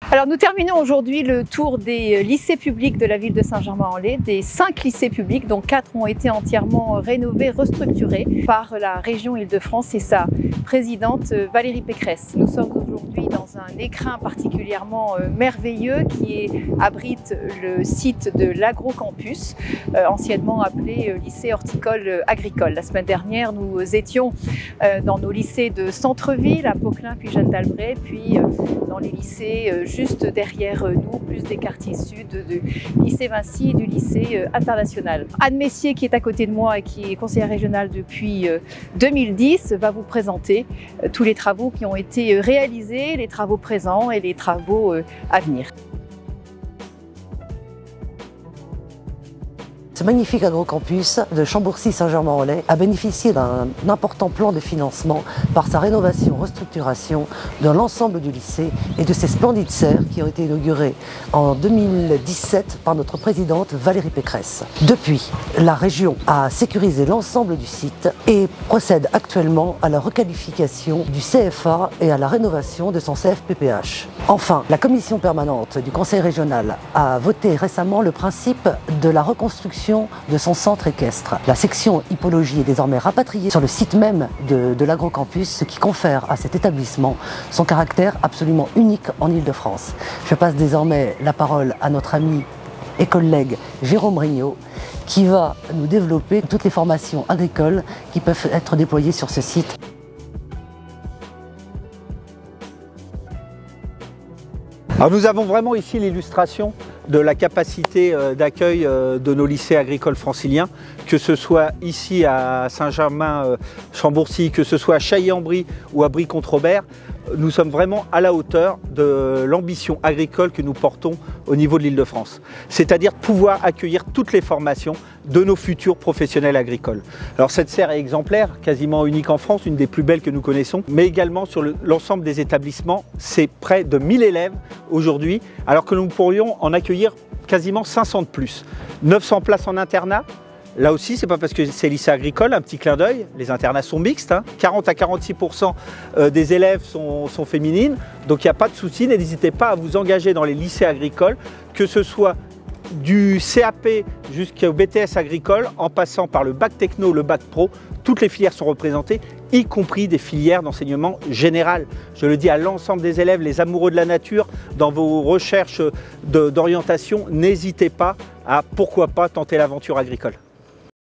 Alors nous terminons aujourd'hui le tour des lycées publics de la ville de Saint-Germain-en-Laye, des 5 lycées publics, dont 4 ont été entièrement rénovés, restructurés par la région Île-de-France et sa présidente Valérie Pécresse. Nous sommes aujourd'hui dans un écrin particulièrement merveilleux qui abrite le site de l'Agrocampus, anciennement appelé lycée horticole agricole. La semaine dernière, nous étions dans nos lycées de centre-ville, à Poquelin puis Jeanne d'Albret, puis dans les lycées juste derrière nous, plus des quartiers sud du lycée Vinci et du lycée international. Anne Messier, qui est à côté de moi et qui est conseillère régionale depuis 2010, va vous présenter tous les travaux qui ont été réalisés, les travaux présents et les travaux à venir. Ce magnifique agrocampus de Chambourcy-Saint-Germain-en-Laye a bénéficié d'un important plan de financement par sa rénovation, restructuration de l'ensemble du lycée et de ses splendides serres qui ont été inaugurées en 2017 par notre présidente Valérie Pécresse. Depuis, la région a sécurisé l'ensemble du site et procède actuellement à la requalification du CFA et à la rénovation de son CFPPH. Enfin, la commission permanente du Conseil régional a voté récemment le principe de la reconstruction de son centre équestre. La section hippologie est désormais rapatriée sur le site même de l'Agrocampus, ce qui confère à cet établissement son caractère absolument unique en Île-de-France. Je passe désormais la parole à notre ami et collègue Jérôme Rignot, qui va nous développer toutes les formations agricoles qui peuvent être déployées sur ce site. Alors nous avons vraiment ici l'illustration de la capacité d'accueil de nos lycées agricoles franciliens, que ce soit ici à Saint-Germain-Chambourcy, que ce soit à Chailly-en-Brie ou à Brie-Contre-Aubert. Nous sommes vraiment à la hauteur de l'ambition agricole que nous portons au niveau de l'Île-de-France. C'est-à-dire pouvoir accueillir toutes les formations de nos futurs professionnels agricoles. Alors cette serre est exemplaire, quasiment unique en France, une des plus belles que nous connaissons, mais également sur l'ensemble des établissements, c'est près de 1000 élèves aujourd'hui, alors que nous pourrions en accueillir quasiment 500 de plus. 900 places en internat. Là aussi, c'est pas parce que c'est lycée agricole, un petit clin d'œil, les internats sont mixtes, 40 à 46% des élèves sont féminines, donc il n'y a pas de souci, n'hésitez pas à vous engager dans les lycées agricoles, que ce soit du CAP jusqu'au BTS agricole, en passant par le bac techno, le bac pro, toutes les filières sont représentées, y compris des filières d'enseignement général. Je le dis à l'ensemble des élèves, les amoureux de la nature, dans vos recherches d'orientation, n'hésitez pas à, pourquoi pas, tenter l'aventure agricole.